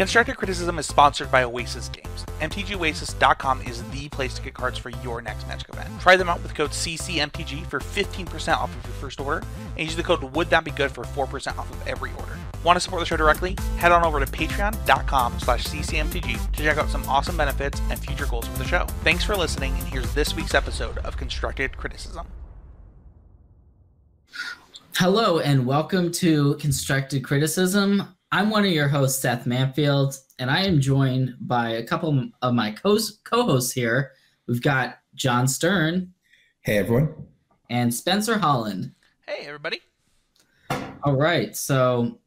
Constructive Criticism is sponsored by Oasis Games. MTGOasis.com is the place to get cards for your next Magic event. Try them out with code CCMTG for 15% off of your first order, and use the code WouldThatBeGood for 4% off of every order. Want to support the show directly? Head on over to patreon.com/CCMTG to check out some awesome benefits and future goals for the show. Thanks for listening, and here's this week's episode of Constructed Criticism. Hello, and welcome to Constructed Criticism. I'm one of your hosts, Seth Manfield, and I am joined by a couple of my co-hosts here. We've got Jon Stern. Hey, everyone. And Spencer Holland. Hey, everybody. All right, so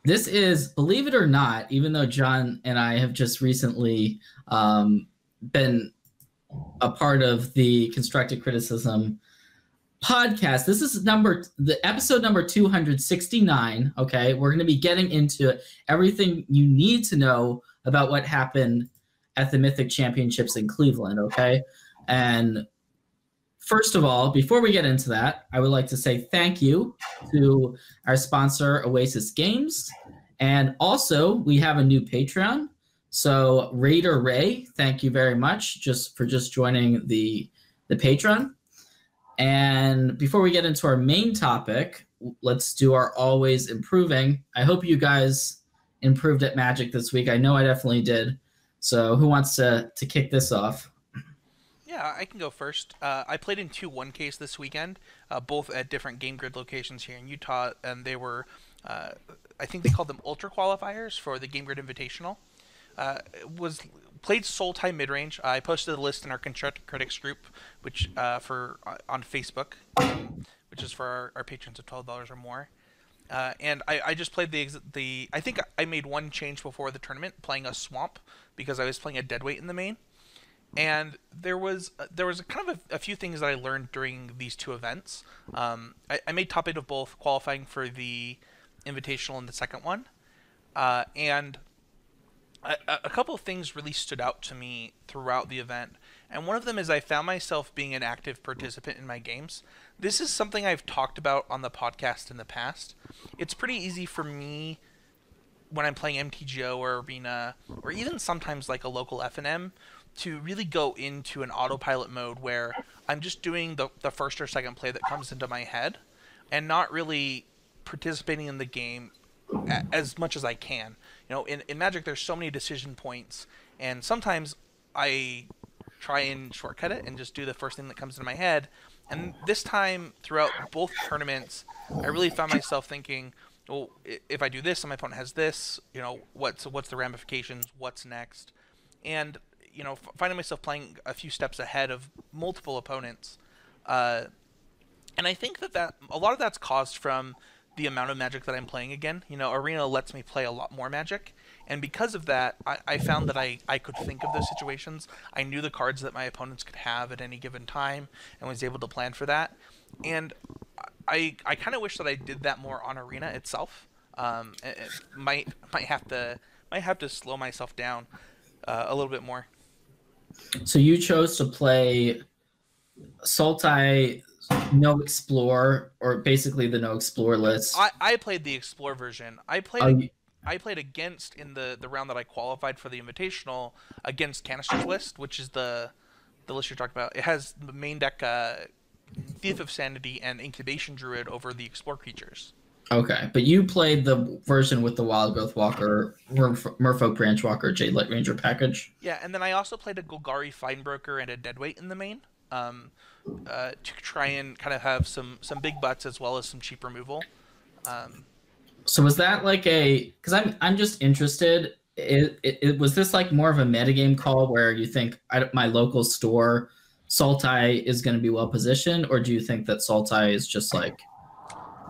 this is, believe it or not, even though Jon and I have just recently been a part of the Constructed Criticism podcast. This is the episode number 269. Okay, we're going to be getting into everything you need to know about what happened at the Mythic Championships in Cleveland. Okay, and first of all, before we get into that, I would like to say thank you to our sponsor, Oasis Games, and also we have a new Patreon. So Raider Ray, thank you very much for joining the Patreon. And before we get into our main topic, let's do our always improving. I hope you guys improved at Magic this week. I know I definitely did. So who wants to kick this off? Yeah, I can go first. I played in two 1Ks this weekend, both at different Game Grid locations here in Utah, and they were, I think they called them Ultra Qualifiers for the Game Grid Invitational. Played Sultai midrange. I posted a list in our Constructed Critics group, which on Facebook, which is for our patrons of $12 or more. And I just played the. I think I made one change before the tournament, playing a Swamp because I was playing a Deadweight in the main. And there was kind of a few things that I learned during these two events. I made top 8 of both, qualifying for the Invitational and the second one, and a couple of things really stood out to me throughout the event, and one of them is I found myself being an active participant in my games. This is something I've talked about on the podcast in the past. It's pretty easy for me when I'm playing MTGO or Arena, or even sometimes like a local F&M, to really go into an autopilot mode where I'm just doing the first or second play that comes into my head and not really participating in the game as much as I can. You know, in Magic, there's so many decision points, and sometimes I try and shortcut it and just do the first thing that comes into my head. And this time, throughout both tournaments, I really found myself thinking, well, if I do this and my opponent has this, you know, what's the ramifications? What's next? And, you know, finding myself playing a few steps ahead of multiple opponents. And I think that a lot of that's caused from the amount of Magic that I'm playing again. You know, Arena lets me play a lot more Magic, and because of that, I found that I could think of those situations. I knew the cards that my opponents could have at any given time, and was able to plan for that. And I kind of wish that I did that more on Arena itself. It might have to slow myself down a little bit more. So you chose to play Sultai No Explore, or basically the No Explore list. I played the Explore version. I played against, in the round that I qualified for the Invitational, against Canister's list, which is the list you're talking about. It has the main deck Thief of Sanity and Incubation Druid over the Explore creatures. Okay, but you played the version with the Wild Growth Walker, Merfolk Branch Walker, Jadelight Ranger package. Yeah, and then I also played a Golgari Finebroker and a Deadweight in the main. To try and kind of have some big butts as well as some cheap removal. So was that like because I'm just interested, was this like more of a metagame call where you think my local store Sultai is going to be well positioned, or do you think that Sultai is just like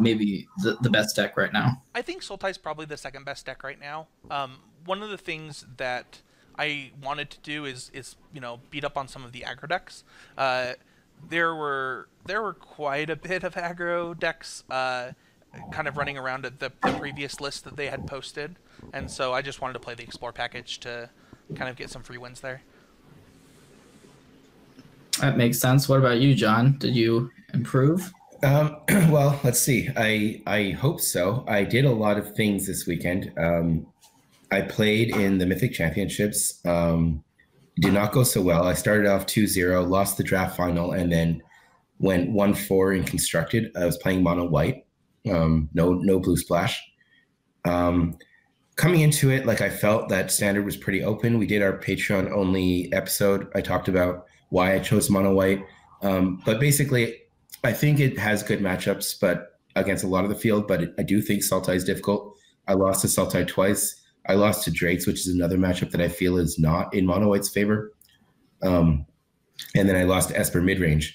maybe the best deck right now? I think Sultai is probably the second best deck right now. One of the things that I wanted to do is you know, beat up on some of the aggro decks. There were quite a bit of aggro decks kind of running around at the previous list that they had posted, and so I just wanted to play the Explore package to kind of get some free wins there. That makes sense. What about you, Jon? Did you improve? Well, let's see. I hope so. I did a lot of things this weekend. I played in the Mythic Championships. Did not go so well. I started off 2-0, lost the draft final, and then went 1-4 in constructed. I was playing mono white, no blue splash. Coming into it, like I felt that standard was pretty open. We did our Patreon only episode. I talked about why I chose mono white. But basically, I think it has good matchups, but against a lot of the field. But I do think Sultai is difficult. I lost to Sultai twice. I lost to Drakes, which is another matchup that I feel is not in mono white's favor. And then I lost to Esper midrange,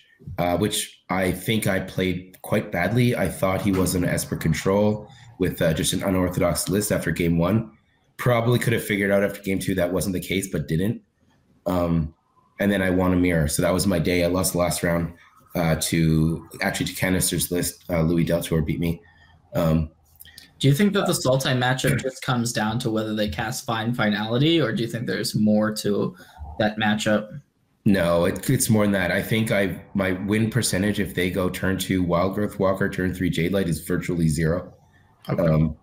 which I think I played quite badly. I thought he was an Esper control with just an unorthodox list after game 1. Probably could have figured out after game 2 that wasn't the case, but didn't. And then I won a mirror. So that was my day. I lost the last round to Canister's list. Louis Deltour beat me. Do you think that the Sultai matchup just comes down to whether they cast Finality, or do you think there's more to that matchup? No, it's more than that. I think my win percentage if they go turn 2 Wild Growth Walker, turn 3 Jade Light is virtually 0. Okay.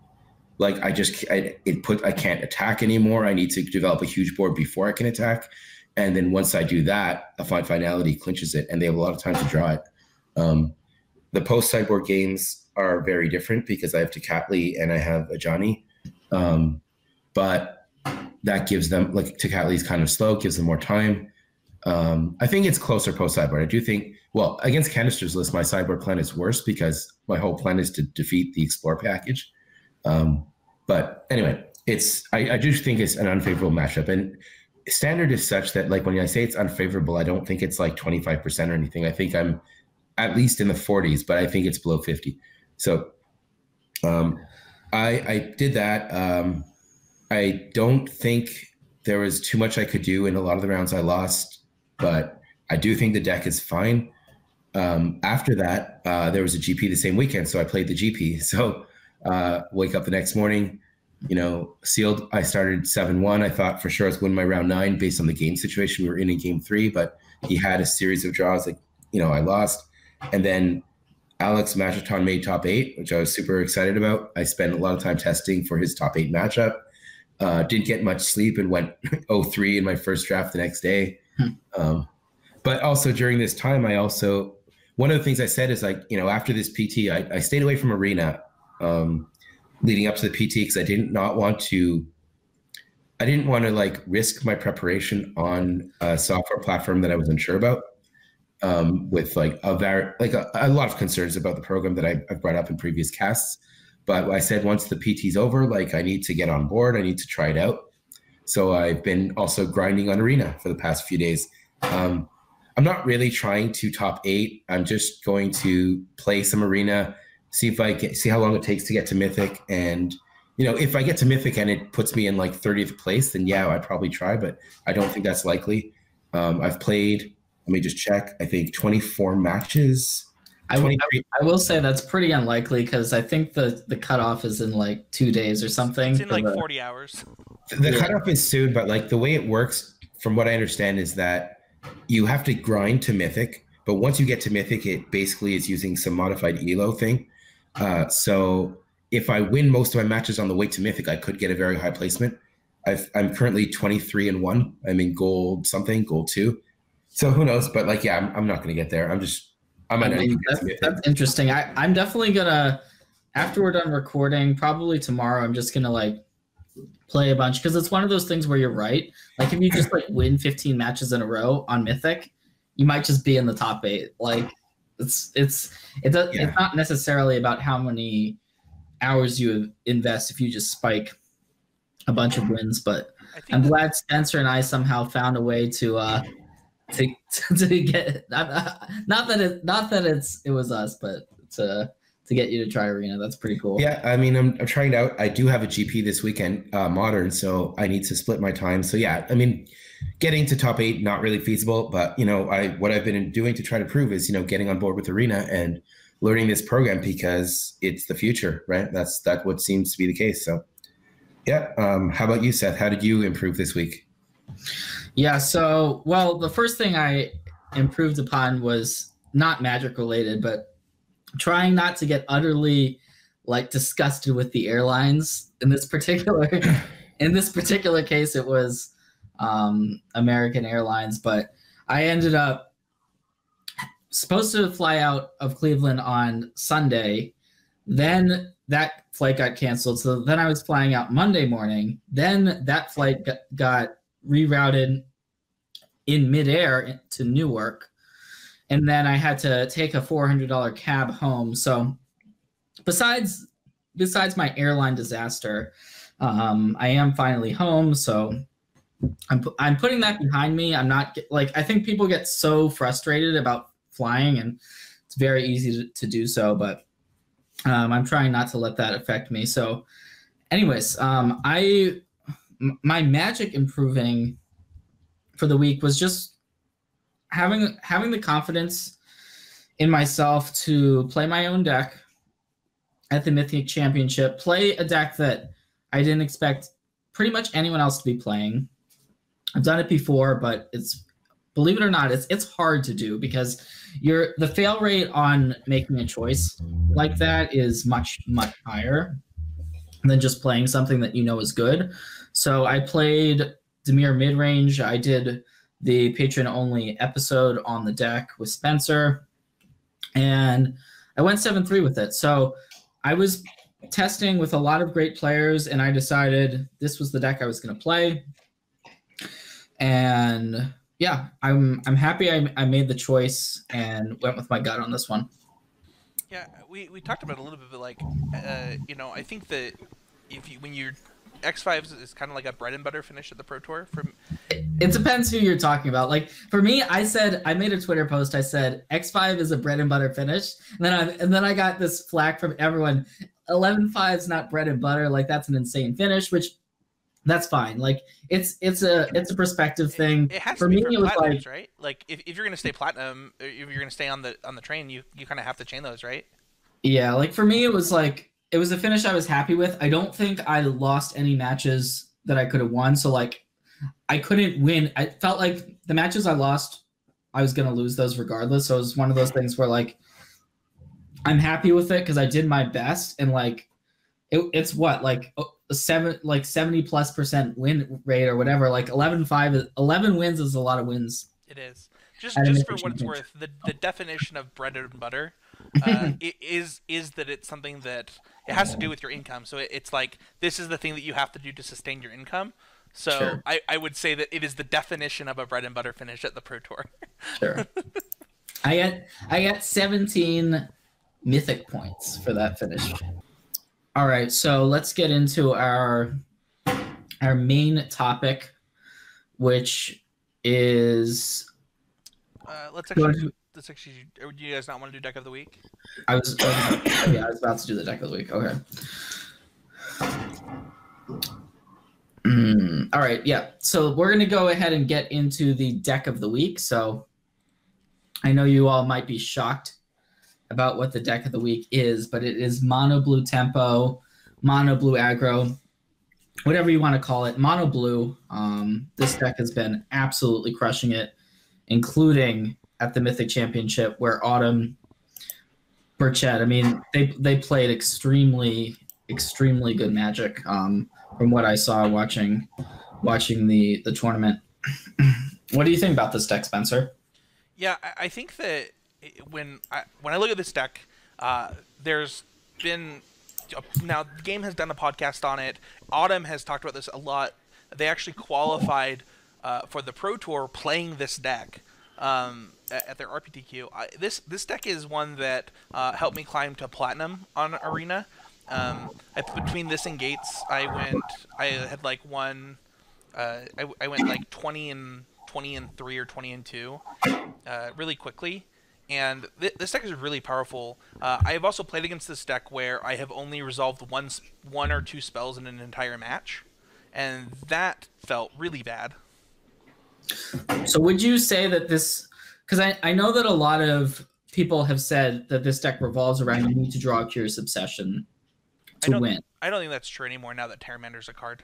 Like I can't attack anymore. I need to develop a huge board before I can attack. And then once I do that, a Finality clinches it, and they have a lot of time to draw it. The post sideboard games are very different because I have Tecatli and I have Ajani. But that gives them, like, Tecatli's kind of slow, gives them more time. I think it's closer post sideboard. I do think, well, against Canister's list, my sideboard plan is worse because my whole plan is to defeat the Explore package. But anyway, I do think it's an unfavorable matchup. And standard is such that, like, when I say it's unfavorable, I don't think it's like 25% or anything. I think I'm at least in the 40s, but I think it's below 50. So I did that. I don't think there was too much I could do in a lot of the rounds I lost, but I do think the deck is fine. After that, there was a GP the same weekend, so I played the GP. So wake up the next morning, sealed. I started 7-1. I thought for sure I was winning my round 9 based on the game situation we were in game 3, but he had a series of draws that, I lost. And then Alex Machaton made top 8, which I was super excited about. I spent a lot of time testing for his top 8 matchup. Didn't get much sleep and went 0-3 in my first draft the next day. But also during this time, one of the things I said is, like, after this PT, I stayed away from Arena leading up to the PT because I didn't want to like risk my preparation on a software platform that I was unsure about. With a lot of concerns about the program that I've brought up in previous casts. But I said once the PT's over, like, I need to get on board. I need to try it out. So I've been also grinding on Arena for the past few days. I'm not really trying to top 8. I'm just going to play some Arena, see how long it takes to get to Mythic. And, if I get to Mythic and it puts me in like 30th place, then yeah, I'd probably try, but I don't think that's likely. I've played, let me just check, I think 24 matches. I will say that's pretty unlikely because I think the cutoff is in like 2 days or something. It's in like 40 hours. The cutoff is soon, but like the way it works, from what I understand, is that you have to grind to Mythic, but once you get to Mythic, it basically is using some modified ELO thing. So if I win most of my matches on the way to Mythic, I could get a very high placement. I'm currently 23-1. I'm in gold 2. So who knows? But like, yeah, I'm not going to get there. That's interesting. I'm definitely gonna, after we're done recording, probably tomorrow, I'm just gonna like play a bunch because it's one of those things where you're right. Like if you just like win 15 matches in a row on Mythic, you might just be in the top 8. Like it's not necessarily about how many hours you invest if you just spike a bunch of wins. But I'm glad Spencer and I somehow found a way to get not that it was us, but to get you to try Arena. That's pretty cool. Yeah, I mean, I'm trying it out. I do have a GP this weekend, modern, so I need to split my time. So yeah, I mean, getting to top 8 not really feasible, but what I've been doing to try to prove is getting on board with Arena and learning this program because it's the future, right? That's what seems to be the case. So yeah, how about you, Seth? How did you improve this week? Yeah, so, well, the first thing I improved upon was not Magic related, but trying not to get utterly like disgusted with the airlines in this particular In this particular case, it was American Airlines, but I ended up supposed to fly out of Cleveland on Sunday. Then that flight got canceled. So then I was flying out Monday morning. Then that flight got rerouted in midair to Newark. And then I had to take a $400 cab home. So besides my airline disaster, I am finally home. So I'm putting that behind me. I'm not like, I think people get so frustrated about flying, and it's very easy to do so, but I'm trying not to let that affect me. So anyways, my Magic improving for the week was just having the confidence in myself to play my own deck at the Mythic Championship, play a deck that I didn't expect pretty much anyone else to be playing. I've done it before, but believe it or not, it's hard to do because the fail rate on making a choice like that is much, much higher than just playing something that you know is good. So I played Dimir midrange. I did the patron-only episode on the deck with Spencer, and I went 7-3 with it. So I was testing with a lot of great players, and I decided this was the deck I was going to play. And yeah, I'm happy I made the choice and went with my gut on this one. Yeah, we talked about it a little bit, but like, I think that when you're X5 is kind of like a bread and butter finish at the Pro Tour. It depends who you're talking about. Like for me, I made a Twitter post. I said X5 is a bread and butter finish, and then I got this flack from everyone. 11-5 is not bread and butter. Like that's an insane finish, which that's fine. Like it's a perspective thing. It has for to be me. For it was platinums, like right? Like if you're gonna stay platinum, if you're gonna stay on the train, you kind of have to chain those, right? Yeah, like for me, it was a finish I was happy with. I don't think I lost any matches that I could have won. So like I couldn't win. I felt like the matches I lost, I was gonna lose those regardless. So it was one of those things where like I'm happy with it because I did my best, and like it's what like 70+% win rate or whatever. Like 11 wins is a lot of wins. It is. Just for what it's worth, the definition of bread and butter is that it's something that it has to do with your income. So it's like this is the thing that you have to do to sustain your income. So sure. I would say that it is the definition of a bread and butter finish at the Pro Tour. Sure. I got 17 mythic points for that finish. All right, so let's get into our main topic, which is let's actually. Do you guys not want to do deck of the week? I was about to do the deck of the week. Okay. All right, yeah. So we're gonna go ahead and get into the deck of the week. So I know you all might be shocked about what the deck of the week is, but it is mono blue tempo, mono blue aggro, whatever you want to call it. Mono blue. This deck has been absolutely crushing it, including at the Mythic Championship, where Autumn, Burchett, I mean, they played extremely good Magic. From what I saw watching the tournament. What do you think about this deck, Spencer? Yeah, I think that when I look at this deck, there's been now the game has done a podcast on it. Autumn has talked about this a lot. They actually qualified for the Pro Tour playing this deck at their RPTQ. This deck is one that helped me climb to platinum on Arena. Between this and Gates, I had like one. I went like 20 and 3 or 20 and 2 really quickly. And this deck is really powerful. I have also played against this deck where I have only resolved one or two spells in an entire match, and that felt really bad. So would you say that this... Because I know that a lot of people have said that this deck revolves around you need to draw a Curious Obsession to win. I don't think that's true anymore now that Terramander's a card.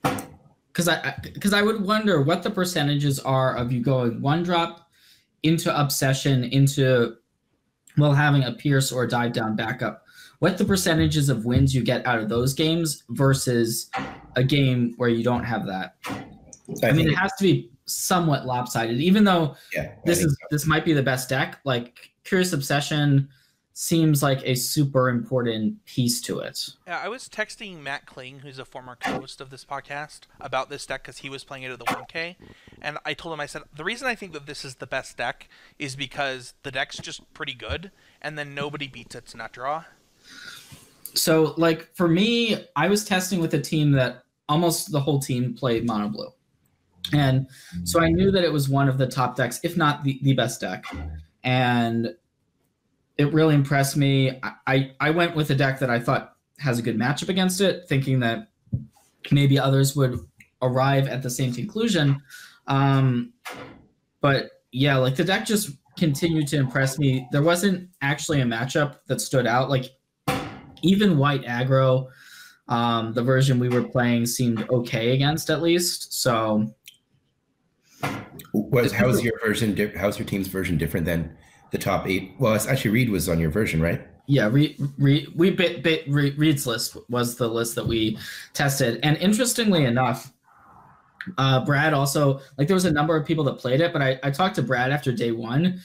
Because I would wonder what the percentages are of you going one drop into Obsession into having a Pierce or a Dive Down backup, what the percentages of wins you get out of those games versus a game where you don't have that. I mean, it has to be somewhat lopsided, even though this might be the best deck. Like Curious Obsession seems like a super important piece to it. Yeah, I was texting Matt Kling, who's a former co-host of this podcast, about this deck because he was playing it at the 1K, and I told him, I said, the reason I think that this is the best deck is because the deck's just pretty good, and then nobody beats its nut draw. So, like, for me, I was testing with a team that almost the whole team played mono blue. And so I knew that it was one of the top decks, if not the best deck. And it really impressed me. I went with a deck that I thought has a good matchup against it, thinking that maybe others would arrive at the same conclusion. But yeah, like the deck just continued to impress me. There wasn't actually a matchup that stood out. Like even white aggro, the version we were playing seemed okay against at least. So how's your team's version different than the top 8? Well, it's actually Reed was on your version, right? Yeah, Reed's list was the list that we tested. And interestingly enough, Brad also, like there was a number of people that played it, but I talked to Brad after day 1.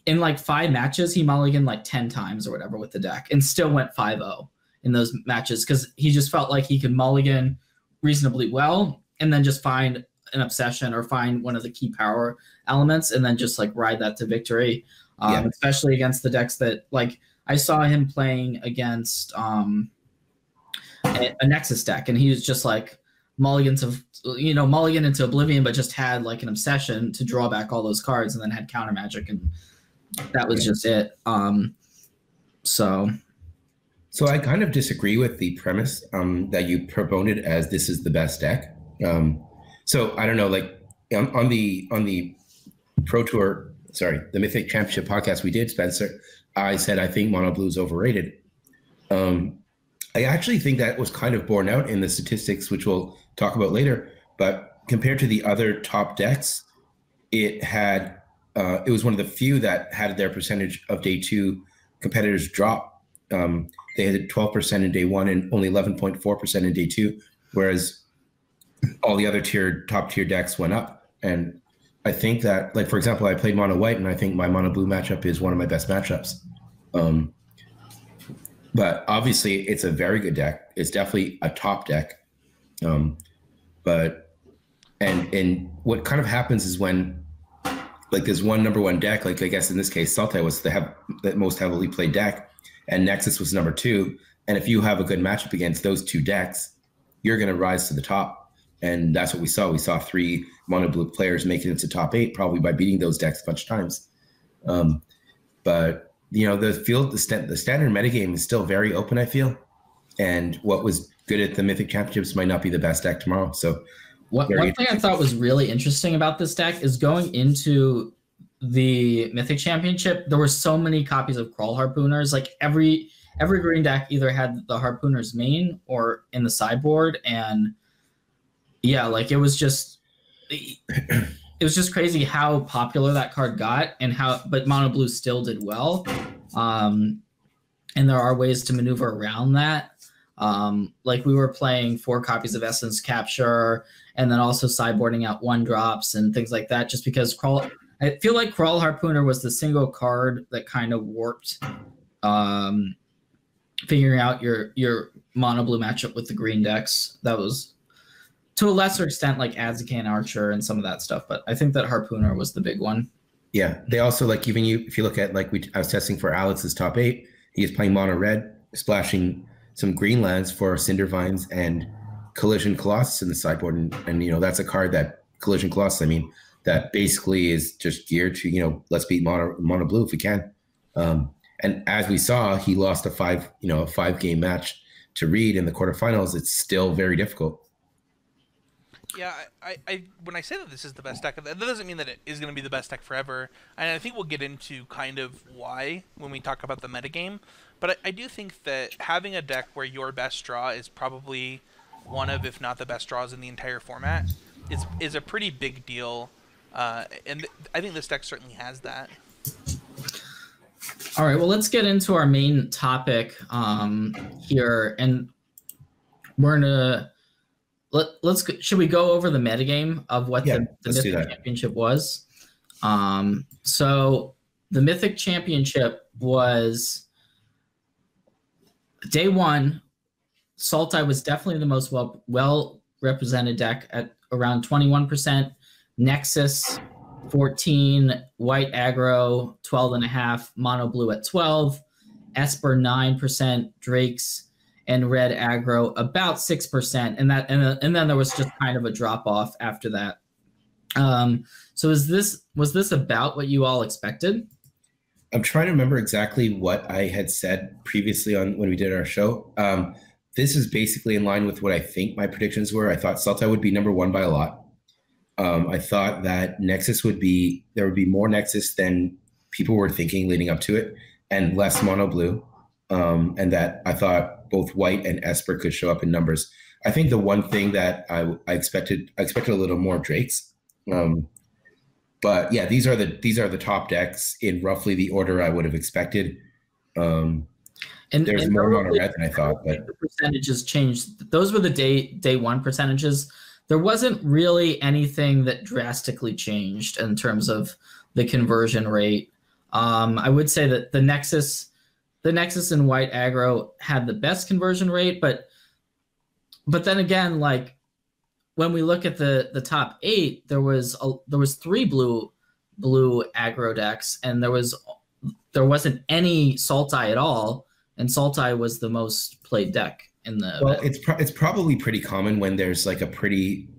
In like 5 matches, he mulliganed like 10 times or whatever with the deck and still went 5-0 in those matches because he just felt like he could mulligan reasonably well and then just find an obsession or find one of the key power elements and then just like ride that to victory. Especially against the decks that, like, I saw him playing against a Nexus deck, and he was just like mulligan into oblivion, but just had like an obsession to draw back all those cards, and then had counter magic, and that was just it. So I kind of disagree with the premise that you promoted as this is the best deck. So I don't know, like on the Pro Tour. Sorry, the Mythic Championship podcast we did, Spencer, I said I think mono blue is overrated. I actually think that was kind of borne out in the statistics, which we'll talk about later. But compared to the other top decks, it was one of the few that had their percentage of day 2 competitors drop. They had 12% in day 1 and only 11.4% in day 2, whereas all the other top tier decks went up. And I think that, like, for example, I played mono white, and I think my mono blue matchup is one of my best matchups. But obviously, it's a very good deck. It's definitely a top deck. But what kind of happens is when, like, there's one number 1 deck, like I guess in this case, Sultai was the most heavily played deck, and Nexus was number 2. And if you have a good matchup against those 2 decks, you're going to rise to the top. And that's what we saw. We saw 3 mono blue players making it to top 8, probably by beating those decks a bunch of times. But the standard metagame is still very open, I feel. And what was good at the Mythic Championships might not be the best deck tomorrow. So one thing I thought was really interesting about this deck is going into the Mythic Championship, there were so many copies of Crawl Harpooners. Like every green deck either had the Harpooners main or in the sideboard, and yeah, like it was just crazy how popular that card got but mono blue still did well. And there are ways to maneuver around that. Like we were playing 4 copies of Essence Capture and then also sideboarding out 1-drops and things like that, just because I feel like Crawl Harpooner was the single card that kind of warped figuring out your mono blue matchup with the green decks. That was, to a lesser extent, like Adzakan Archer and some of that stuff, but I think that Harpooner was the big one. Yeah, they also, like, even if you look at, like, I was testing for Alex's top 8, he is playing mono red, splashing some green lands for Cinder Vines and Collision Colossus in the sideboard, and that's a card that Collision Colossus, I mean, that basically is just geared to let's beat mono blue if we can. And as we saw, he lost a 5-game match to Reed in the quarterfinals. It's still very difficult. Yeah, I when I say that this is the best deck, that doesn't mean that it is going to be the best deck forever. And I think we'll get into kind of why when we talk about the metagame. But I do think that having a deck where your best draw is probably one of, if not the best draws in the entire format, is a pretty big deal. And I think this deck certainly has that. All right, well, let's get into our main topic here, and we're gonna should we go over the metagame of what the Mythic Championship was? So the Mythic Championship was day one. Sultai was definitely the most well represented deck at around 21%. Nexus 14, white aggro 12.5, mono blue at 12, Esper 9%, Drakes and red aggro about 6%, and then there was just kind of a drop off after that. So was this about what you all expected? I'm trying to remember exactly what I had said previously on when we did our show. This is basically in line with what I think my predictions were. I thought Sultai would be number one by a lot. I thought that Nexus there would be more Nexus than people were thinking leading up to it, and less mono blue. And that I thought both white and Esper could show up in numbers. I think the one thing that I expected a little more Drakes. But yeah, these are the top decks in roughly the order I would have expected. And there's more mono red than I thought, but the percentages changed. Those were the day one percentages. There wasn't really anything that drastically changed in terms of the conversion rate. I would say that the Nexus and white aggro had the best conversion rate, but then again, like when we look at the top 8, there was 3 blue aggro decks, and there wasn't any Sultai at all, and Sultai was the most played deck in the. Well, it's probably pretty common when there's like a pretty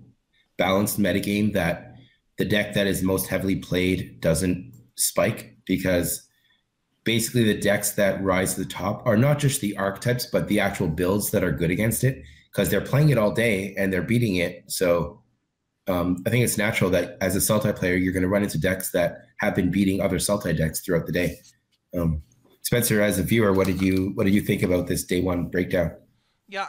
balanced metagame that the deck that is most heavily played doesn't spike, because basically the decks that rise to the top are not just the archetypes, but the actual builds that are good against it, because they're playing it all day and they're beating it. So I think it's natural that as a Sultai player, you're going to run into decks that have been beating other Sultai decks throughout the day. Spencer, as a viewer, what did you think about this day one breakdown? Yeah,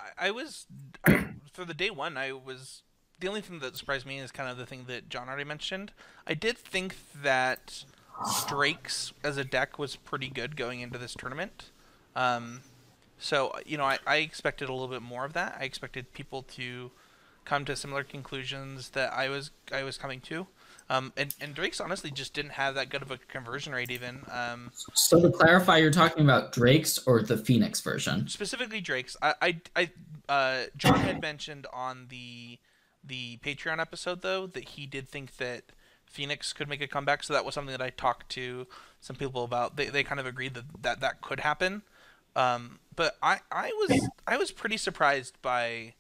for the day one, the only thing that surprised me is kind of the thing that John already mentioned. I did think that Drakes as a deck was pretty good going into this tournament. So, I expected a little bit more of that. I expected people to come to similar conclusions that I was coming to. And Drakes honestly just didn't have that good of a conversion rate even. So to clarify, you're talking about Drakes or the Phoenix version? Specifically Drakes. John had mentioned on the Patreon episode, though, that he did think that Phoenix could make a comeback, so that was something that I talked to some people about. They kind of agreed that could happen. But I was pretty surprised by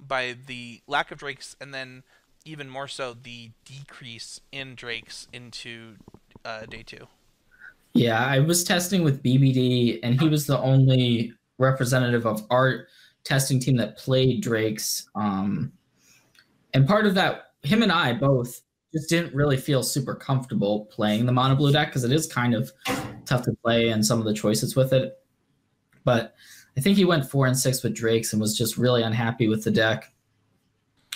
the lack of Drakes, and then even more so the decrease in Drakes into day 2. Yeah, I was testing with BBD, and he was the only representative of our testing team that played Drakes. And part of that, him and I both just didn't really feel super comfortable playing the mono blue deck, because it is kind of tough to play and some of the choices with it. But I think he went 4 and 6 with Drakes and was just really unhappy with the deck.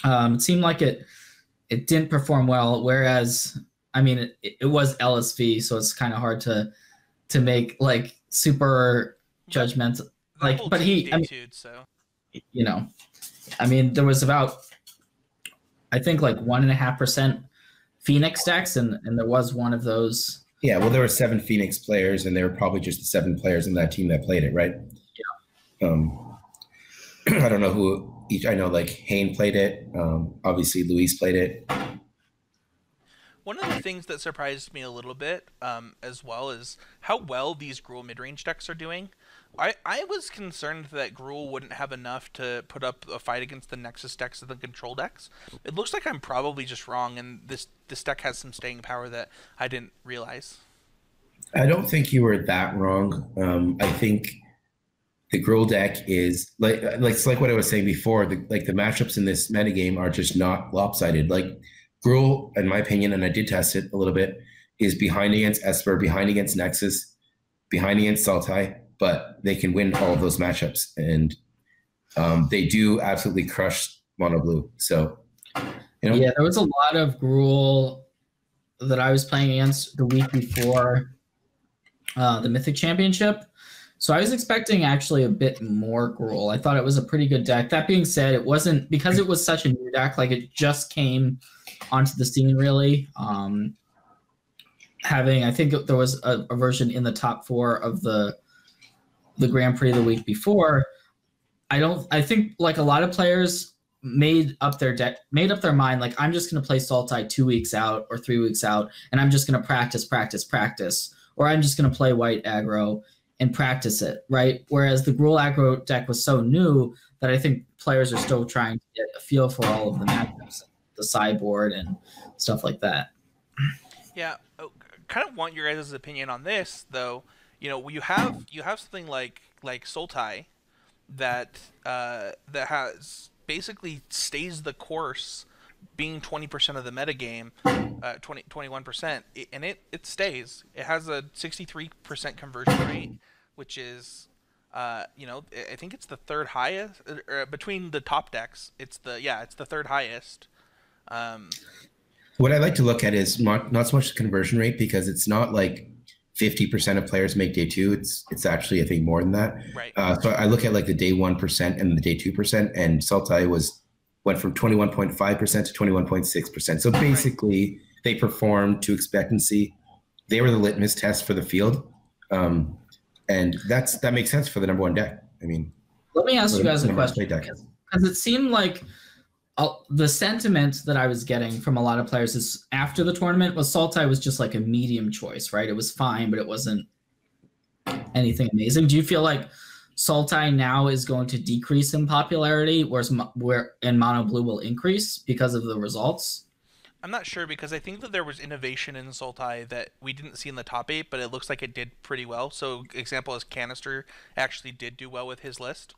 It seemed like it didn't perform well, whereas, I mean, it was LSV, so it's kind of hard to make like super judgmental. Like, but there was about, I think, like 1.5% Phoenix decks, and there was one of those. Yeah, well, there were 7 Phoenix players, and they were probably just the 7 players in that team that played it, right? Yeah. I don't know who each. I know like Hayne played it. Obviously, Luis played it. One of the things that surprised me a little bit, as well, is how well these Gruul mid-range decks are doing. I was concerned that Gruul wouldn't have enough to put up a fight against the Nexus decks and the Control decks. It looks like I'm probably just wrong, and this deck has some staying power that I didn't realize. I don't think you were that wrong. I think the Gruul deck is like what I was saying before. The matchups in this metagame are just not lopsided. Like Gruul, in my opinion, and I did test it a little bit, is behind against Esper, behind against Nexus, behind against Sultai, but they can win all of those matchups, and they do absolutely crush mono blue. So, yeah, there was a lot of Gruul that I was playing against the week before. the Mythic Championship. So I was expecting actually a bit more Gruul. I thought it was a pretty good deck. That being said, it wasn't, because it was such a new deck, like it just came onto the scene really. I think there was a version in the top 4 of the Grand Prix the week before. I think like a lot of players made up their mind, like I'm just going to play Sultai 2 weeks out or 3 weeks out, and I'm just going to practice, or I'm just going to play white aggro and practice it, right? Whereas the Gruul aggro deck was so new that I think players are still trying to get a feel for all of the matchups, the sideboard and stuff like that. Yeah, kind of want your guys' opinion on this though. You know, you have something like Sultai that that has basically stays the course, being 20% of the metagame, 21%, and it stays. It has a 63% conversion rate, which is, you know, I think it's the third highest between the top decks. It's the third highest. What I like to look at is not so much the conversion rate, because it's not like 50% of players make day 2. It's actually, I think, more than that. Right. So I look at like the day 1% and the day 2%, and Sultai went from 21.5% to 21.6%. So basically, they performed to expectancy. They were the litmus test for the field, and that makes sense for the number 1 deck. I mean, let me ask you guys a question, because it seemed like the sentiment that I was getting from a lot of players is after the tournament was Sultai was just like a medium choice, right? It was fine, but it wasn't anything amazing. Do you feel like Sultai now is going to decrease in popularity, whereas Mono Blue will increase because of the results? I'm not sure, because I think that there was innovation in Sultai that we didn't see in the top 8, but it looks like it did pretty well. So example is Canister actually did do well with his list.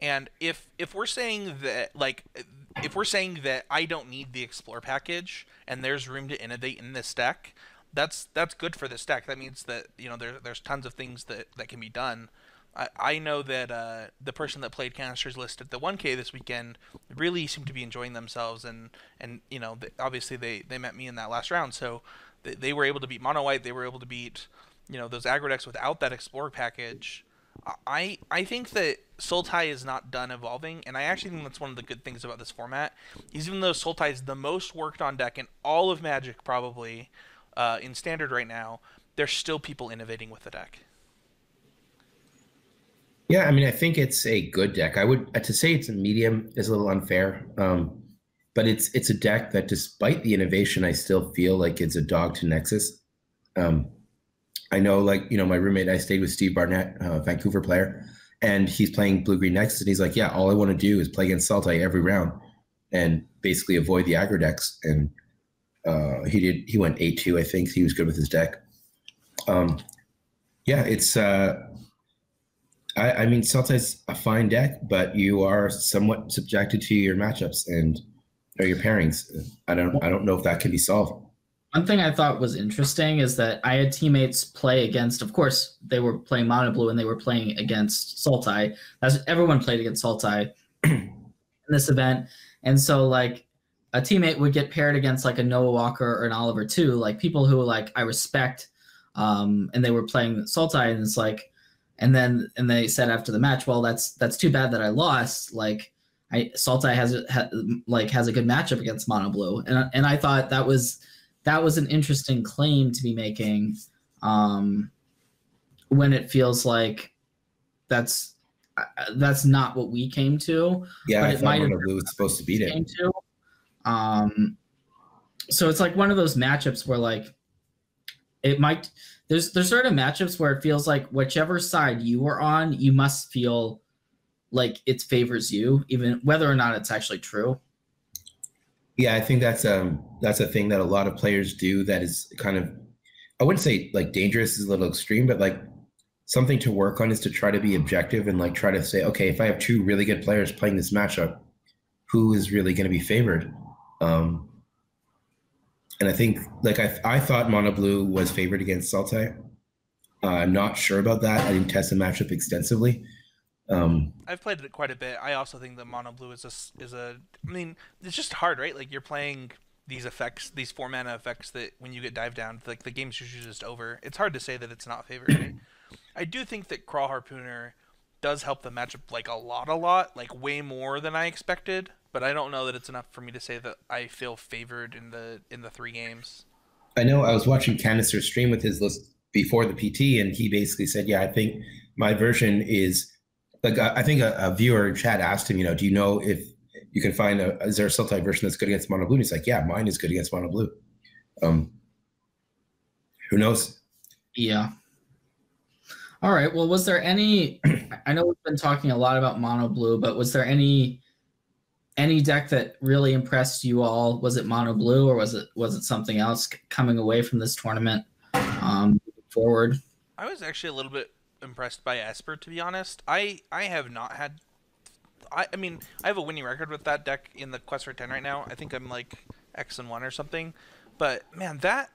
And if we're saying that, like, if we're saying that I don't need the Explore package and there's room to innovate in this deck, that's good for this deck. That means that, you know, there's tons of things that can be done. I know that the person that played Canister's list at the 1K this weekend really seemed to be enjoying themselves, and you know, obviously they met me in that last round, so they were able to beat Mono White. They were able to beat, you know, those aggro decks without that Explore package. I think that Sultai is not done evolving, and I actually think that's one of the good things about this format. Even though Sultai is the most worked on deck in all of Magic, probably in Standard right now, there's still people innovating with the deck. Yeah, I mean, I think it's a good deck. I would to say it's a medium is a little unfair, but it's a deck that, despite the innovation, I still feel like it's a dog to Nexus. I know, like, you know, my roommate, I stayed with Steve Barnett, Vancouver player, and he's playing Blue-Green Nexus, and he's like, yeah, all I want to do is play against Sultai every round and basically avoid the aggro decks. And he went 8-2, I think. He was good with his deck. Yeah, it's I mean, Sultai's a fine deck, but you are somewhat subjected to your matchups and or your pairings. I don't know if that can be solved. One thing I thought was interesting is that I had teammates play against, of course, they were playing Mono Blue and they were playing against Sultai. Everyone played against Sultai in this event. And so, like, a teammate would get paired against, like, a Noah Walker or an Oliver too, like, people who, like, I respect, and they were playing Sultai, and it's like, and they said after the match, well, that's too bad that I lost. Like, Sultai has a good matchup against Mono Blue, and I thought that was an interesting claim to be making, when it feels like that's not what we came to. Yeah, I thought Mono Blue was supposed to beat it. So it's like one of those matchups where, like, it might. There's certain matchups where it feels like whichever side you are on, you must feel like it favors you, even whether or not it's actually true. Yeah, I think that's a thing that a lot of players do that is kind of, I wouldn't say like dangerous is a little extreme, but like something to work on is to try to be objective and like try to say, okay, if I have two really good players playing this matchup, who is really going to be favored? And I think, like, I thought Mono Blue was favored against Sultai. I'm not sure about that. I didn't test the matchup extensively. I've played it quite a bit. I also think that Mono Blue is a. I mean, it's just hard, right? Like, you're playing these effects, these 4 mana effects that when you get dive down, like the game's usually just over. It's hard to say that it's not favored me. I do think that Crawl Harpooner does help the matchup like a lot, like way more than I expected. But I don't know that it's enough for me to say that I feel favored in the 3 games. I know I was watching Canister stream with his list before the PT, and he basically said, "Yeah, I think my version is like I think a viewer in chat asked him, do you know if you can find is there a Sultai version that's good against mono blue?" And he's like, "Yeah, mine is good against mono blue." Who knows? Yeah. All right. Well, was there any? I know we've been talking a lot about mono blue, but was there any deck that really impressed you all? Was it mono blue, or was it something else coming away from this tournament forward? I was actually a little bit impressed by Esper, to be honest. I have not had. I mean, I have a winning record with that deck in the Quest for 10 right now. I think I'm like X-1 or something. But man, that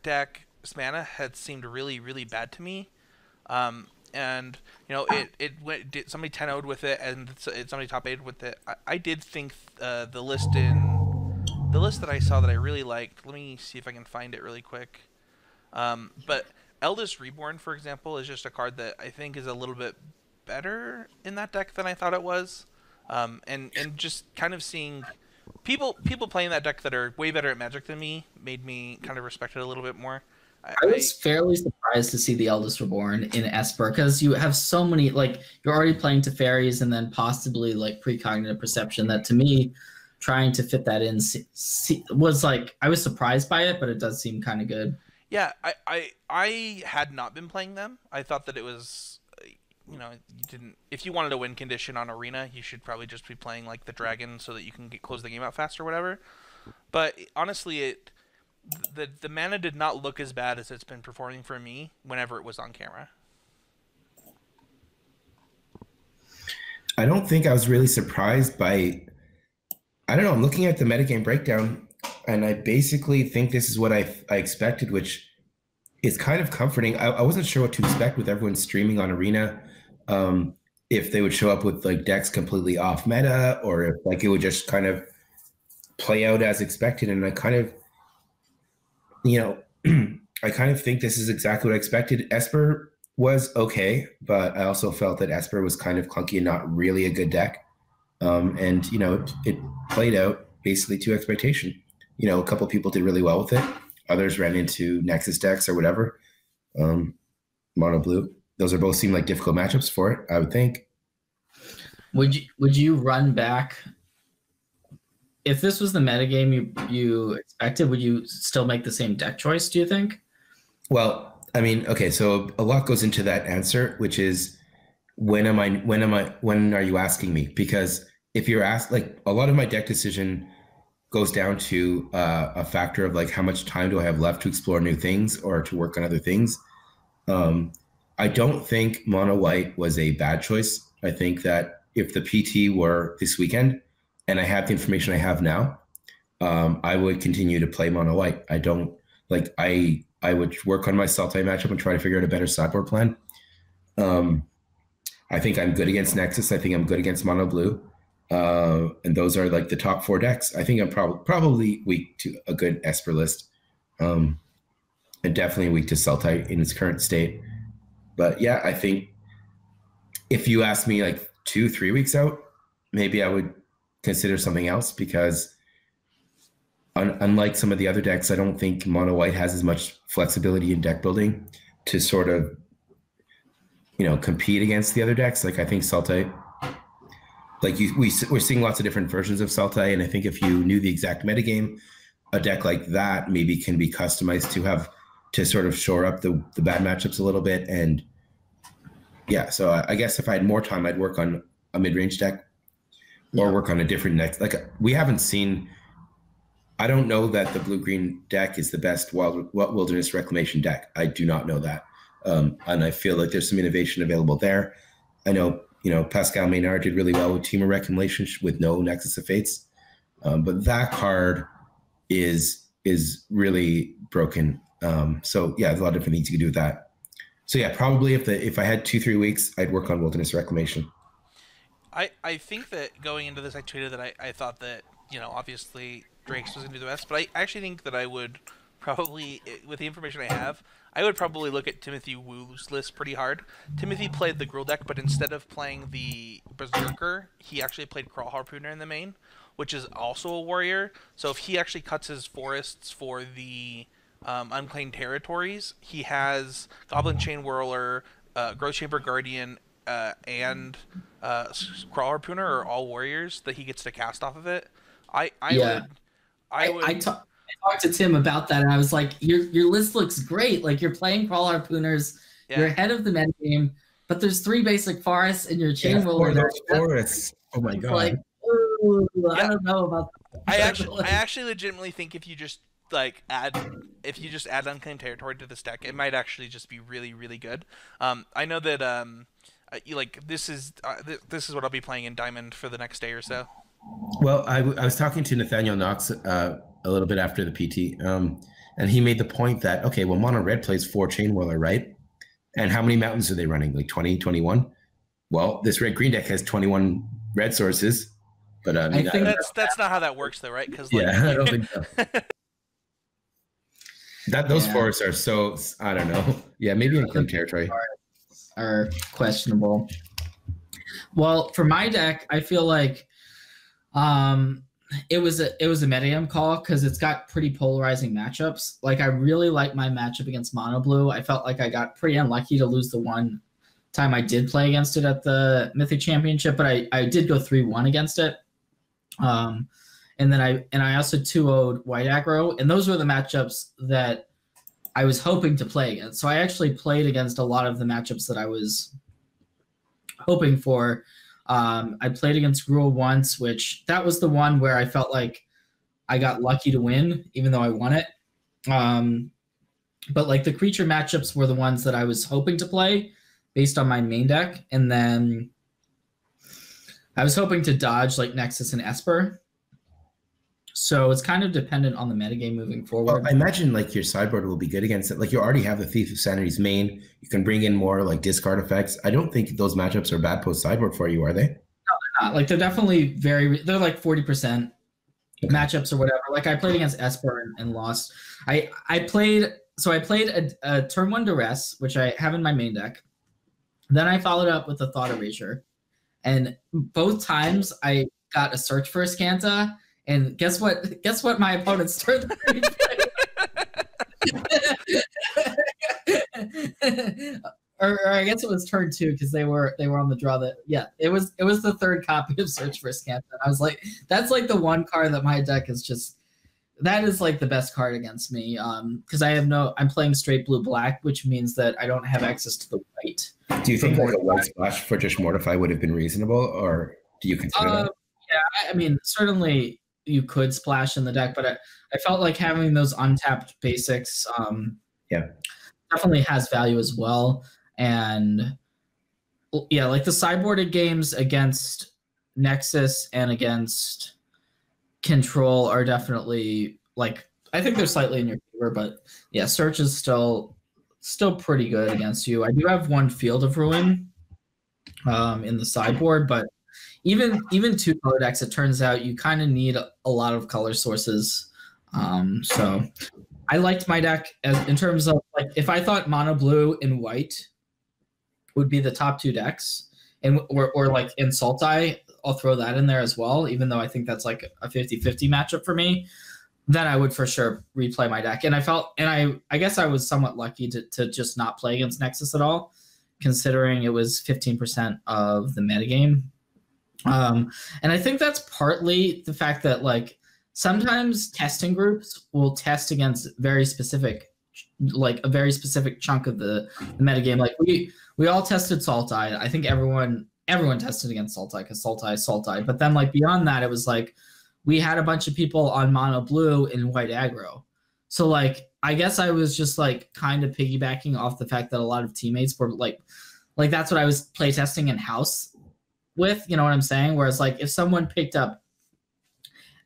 deck mana had seemed really, really bad to me. And somebody 10-0'd with it, and somebody top 8'd with it. I did think the list that I saw that I really liked. Let me see if I can find it really quick. But Eldest Reborn, for example, is just a card that I think is a little bit better in that deck than I thought it was. And just kind of seeing people playing that deck that are way better at Magic than me made me kind of respect it a little bit more. I was fairly surprised to see the Eldest Reborn in Esper, because you have so many, like, you're already playing Teferis and then possibly like Precognitive Perception, that to me, trying to fit that in was like, I was surprised by it, but it does seem kind of good. Yeah, I had not been playing them. I thought that it was, you didn't. If you wanted a win condition on Arena, you should probably just be playing like the Dragon so that you can close the game out fast or whatever. But honestly, the mana did not look as bad as it's been performing for me whenever it was on camera. I don't think I was really surprised by. I don't know. I'm looking at the metagame breakdown, and I basically think this is what I expected, which is kind of comforting. I wasn't sure what to expect with everyone streaming on Arena. If they would show up with like decks completely off meta, or if like it would just kind of play out as expected. And I kind of, I kind of think this is exactly what I expected. Esper was okay, but I also felt that Esper was kind of clunky and not really a good deck. And it played out basically to expectation. A couple people did really well with it. Others ran into Nexus decks or whatever. Mono blue. Those are both seem like difficult matchups for it, I would think. Would you run back if this was the metagame you expected? Would you still make the same deck choice, do you think? Well, I mean, okay, so a lot goes into that answer, which is when are you asking me? Because if you're asked, like, a lot of my deck decision goes down to a factor of like how much time do I have left to explore new things or to work on other things. I don't think mono white was a bad choice. I think that if the PT were this weekend and I had the information I have now, I would continue to play mono white. I don't like, I would work on my Sultai matchup and try to figure out a better sideboard plan. I think I'm good against Nexus. I think I'm good against mono blue. And those are like the top 4 decks. I think I'm probably weak to a good Esper list. And definitely weak to Sultai in its current state. But yeah, I think if you ask me like 2-3 weeks out, maybe I would consider something else, because unlike some of the other decks, I don't think mono white has as much flexibility in deck building to sort of, compete against the other decks. Like I think Sultai, like we're seeing lots of different versions of Sultai, and I think if you knew the exact metagame, a deck like that maybe can be customized to sort of shore up the bad matchups a little bit. And yeah, so I guess if I had more time, I'd work on a mid-range deck or work on a different deck. Like we haven't seen, I don't know that the blue-green deck is the best Wilderness Reclamation deck. I do not know that. And I feel like there's some innovation available there. I know, Pascal Maynard did really well with Team of Reclamation with no Nexus of Fates. But that card is really broken. So yeah, there's a lot of different things you can do with that. So yeah, probably if I had 2-3 weeks, I'd work on Wilderness Reclamation. I think that going into this, I tweeted that I thought that, obviously Drake's was going to do the best, but I actually think that I would probably, with the information I have, I would probably look at Timothy Wu's list pretty hard. Timothy played the Gruul deck, but instead of playing the Berserker, he actually played Crawl Harpooner in the main, which is also a warrior. So if he actually cuts his forests for the unclaimed territories, he has Goblin Chain Whirler, Growth Chamber Guardian, and Crawl Harpooner are all warriors that he gets to cast off of it. I talked to Tim about that, and I was like, your list looks great. Like, you're playing Crawl Harpooners, you're ahead of the metagame, but there's 3 basic forests in your chain roller. Those forests. Oh my god. Like, I don't know about that. I actually legitimately think if you just add unclaimed territory to this deck, it might actually just be really, really good. I know that this is what I'll be playing in Diamond for the next day or so. Well, I was talking to Nathaniel Knox a little bit after the PT, and he made the point that, okay, well, Mono Red plays 4 Chain Whirler, right? And how many mountains are they running? Like 20, 21? Well, this red-green deck has 21 red sources, but I think that's not how that works, though, right? Because I don't think so. Those forests are so, I don't know. Yeah, maybe unclaimed territory are questionable. Well, for my deck, I feel like it was a metagame call because it's got pretty polarizing matchups. Like, I really like my matchup against Mono Blue. I felt like I got pretty unlucky to lose the one time I did play against it at the Mythic Championship, but I did go 3-1 against it. And then I also 2-0'd White Aggro, and those were the matchups that I was hoping to play against. So I actually played against a lot of the matchups that I was hoping for. I played against Gruul once, which that was the one where I felt like I got lucky to win, even though I won it. But like the creature matchups were the ones that I was hoping to play based on my main deck. And then I was hoping to dodge like Nexus and Esper. So it's kind of dependent on the metagame moving forward. Well, I imagine like your sideboard will be good against it. Like, you already have the Thief of Sanity's main. You can bring in more like discard effects. I don't think those matchups are bad post sideboard for you, are they? No, they're not. Like, they're definitely they're like 40% matchups or whatever. Like, I played against Esper and lost. I played a turn 1 Duress, which I have in my main deck. Then I followed up with a Thought Erasure. And both times I got a Search for Askanta. And guess what my opponent's turn 3 or I guess it was turn 2 because they were on the draw. It was the 3rd copy of Search for Askanta. I was like, that's like the one card that my deck is just, that is like the best card against me. Because I'm playing straight blue-black, which means that I don't have access to the white. Do you think like a white splash for just Mortify would have been reasonable, or do you consider that? Yeah, I mean, certainly you could splash in the deck, but I felt like having those untapped basics definitely has value as well. And yeah, like the sideboarded games against Nexus and against Control are definitely, like, I think they're slightly in your favor, but yeah, Search is still pretty good against you. I do have 1 Field of Ruin in the sideboard, but even 2 color decks, it turns out you kind of need a lot of color sources. So I liked my deck in terms of, like, if I thought mono blue and white would be the top 2 decks, or like in Sultai, I'll throw that in there as well, even though I think that's like a 50-50 matchup for me, then I would for sure replay my deck. And I guess I was somewhat lucky to just not play against Nexus at all, considering it was 15% of the metagame. And I think that's partly the fact that, like, sometimes testing groups will test against a very specific chunk of the metagame. Like we all tested Sultai. I think everyone tested against Sultai because Sultai is Sultai. But then, like, beyond that, it was like we had a bunch of people on mono blue and white aggro. So, like, I guess I was just like kind of piggybacking off the fact that a lot of teammates were like that's what I was playtesting in house with, you know what I'm saying? Whereas, like, if someone picked up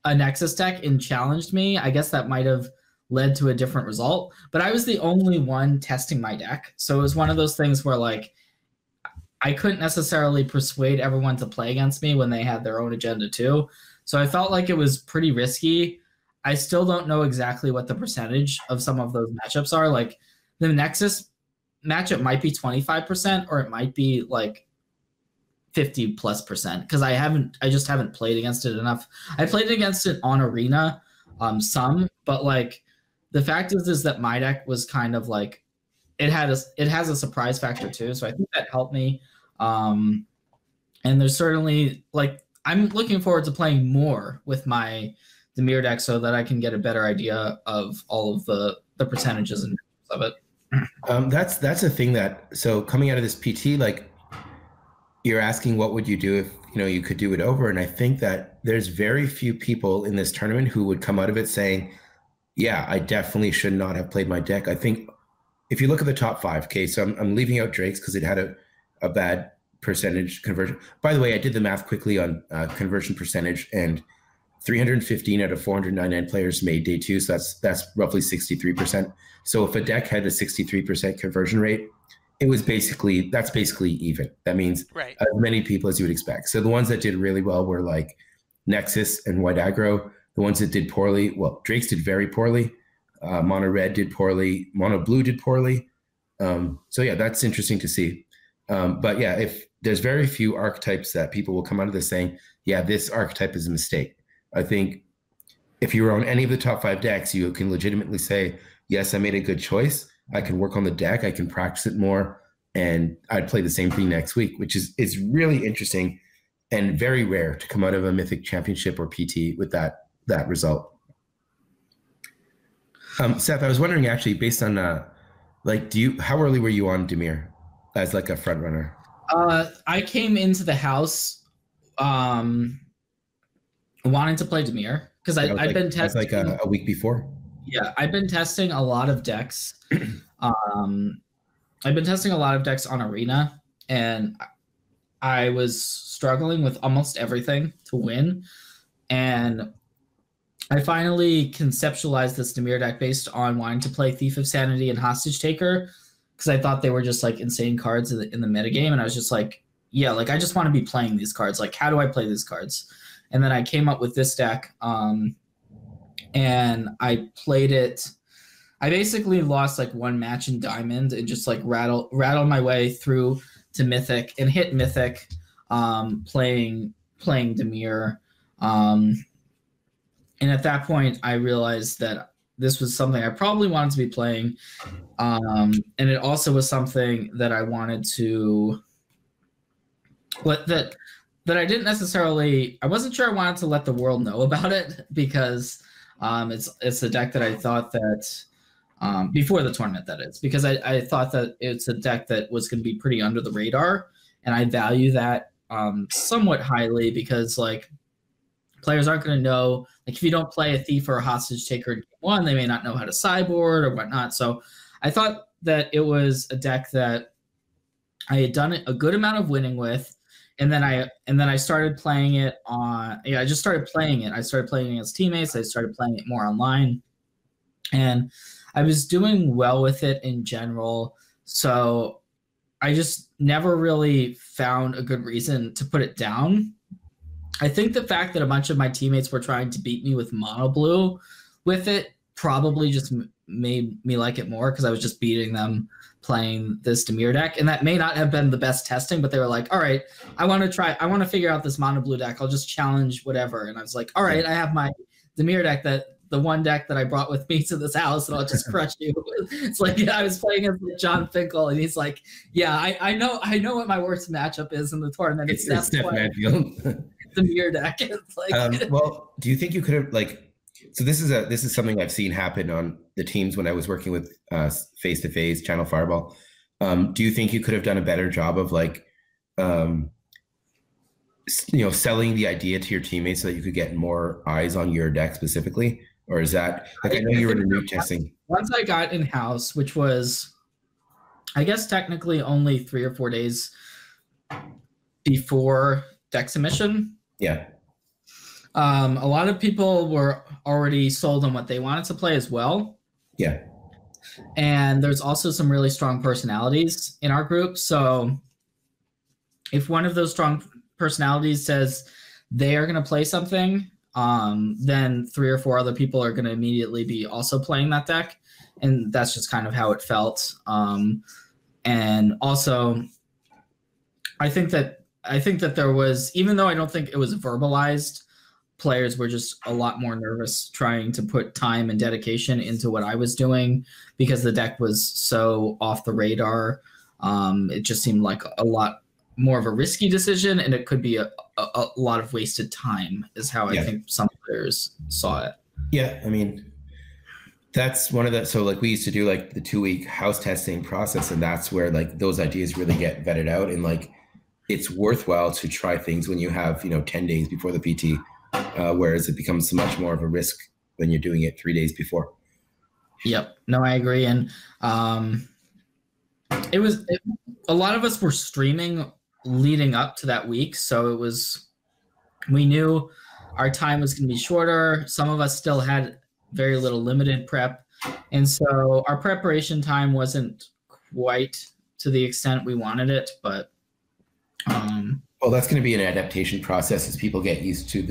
a Nexus deck and challenged me, I guess that might have led to a different result. But I was the only one testing my deck. So it was one of those things where, like, I couldn't necessarily persuade everyone to play against me when they had their own agenda too. So I felt like it was pretty risky. I still don't know exactly what the percentage of some of those matchups are. Like the Nexus matchup might be 25%, or it might be like 50+%, because I just haven't played against it enough. I played against it on Arena, some, but like the fact is that my deck was kind of like it has a surprise factor too, so I think that helped me. And there's certainly like I'm looking forward to playing more with my Dimir deck so that I can get a better idea of all of the percentages and of it. That's a thing that, so coming out of this PT, like you're asking what would you do if you could do it over, and I think that there's very few people in this tournament who would come out of it saying, yeah, I definitely should not have played my deck. I think if you look at the top 5, okay, so I'm leaving out Drake's because it had a bad percentage conversion. By the way, I did the math quickly on conversion percentage, and 315 out of 499 players made day 2, so that's roughly 63%. So if a deck had a 63% conversion rate, that's basically even. That means as many people as you would expect. So the ones that did really well were like Nexus and White Aggro. The ones that did poorly, well, Drake's did very poorly. Mono Red did poorly. Mono Blue did poorly. So yeah, that's interesting to see. But yeah, if there's very few archetypes that people will come out of this saying, yeah, this archetype is a mistake. I think if you were on any of the top 5 decks, you can legitimately say, yes, I made a good choice. I can work on the deck. I can practice it more, and I'd play the same thing next week, which is really interesting and very rare to come out of a Mythic Championship or PT with that result. Seth, I was wondering actually, based on how early were you on Dimir as like a front runner? I came into the house wanting to play Dimir because I'd been testing like a week before. Yeah, I've been testing a lot of decks. I've been testing a lot of decks on Arena, and I was struggling with almost everything to win. And I finally conceptualized this Dimir deck based on wanting to play Thief of Sanity and Hostage Taker, because I thought they were just like insane cards in the metagame. And I was just like, yeah, like I just want to be playing these cards. Like, how do I play these cards? And then I came up with this deck. And I played it. I basically lost like one match in Diamond and just like rattled my way through to Mythic and hit Mythic, playing Dimir. And at that point, I realized that this was something I probably wanted to be playing. And it also was something that I wanted to, that I didn't necessarily, I wasn't sure I wanted to let the world know about it, because it's a deck that I thought that before the tournament, that is, because I thought that it's a deck that was going to be pretty under the radar, and I value that somewhat highly, because like players aren't going to know, like if you don't play a Thief or a Hostage Taker in game 1, they may not know how to sideboard or whatnot. So I thought that it was a deck that I had done a good amount of winning with. And then I started playing it I just started playing it. I started playing against teammates. I started playing it more online. And I was doing well with it in general. So I just never really found a good reason to put it down. I think the fact that a bunch of my teammates were trying to beat me with Mono Blue with it probably just made me like it more, because I was just beating them playing this Dimir deck. And that may not have been the best testing, but they were like, all right, I want to figure out this Mono Blue deck. I'll just challenge whatever. And I was like, all right, I have my Dimir deck, the one deck that I brought with me to this house, and I'll just crush you. It's like, I was playing against John Finkel, and he's like, yeah, I know what my worst matchup is in the tournament. It's Seth Manfield. Dimir deck. It's like, well, do you think you could have, like, so this is something I've seen happen on the teams when I was working with Face to Face, Channel Fireball. Do you think you could have done a better job of like, selling the idea to your teammates so that you could get more eyes on your deck specifically? Or is that, like, I know you were in new testing. Once I got in house, which was, I guess technically only 3 or 4 days before deck submission. Yeah. A lot of people were already sold on what they wanted to play as well. Yeah. And there's also some really strong personalities in our group. So if one of those strong personalities says they are going to play something, then 3 or 4 other people are going to immediately be also playing that deck, and that's just kind of how it felt. And also, I think that there was, even though I don't think it was verbalized, players were just a lot more nervous trying to put time and dedication into what I was doing because the deck was so off the radar. It just seemed like a lot more of a risky decision, and it could be a lot of wasted time is how I think some players saw it. Yeah, I mean, that's one of the, so like we used to do like the 2-week house testing process, and that's where like those ideas really get vetted out, and like it's worthwhile to try things when you have 10 days before the PT, whereas it becomes much more of a risk when you're doing it 3 days before. Yep, no, I agree. And a lot of us were streaming leading up to that week, so we knew our time was going to be shorter. Some of us still had very little limited prep, and so our preparation time wasn't quite to the extent we wanted it. But well, that's going to be an adaptation process as people get used to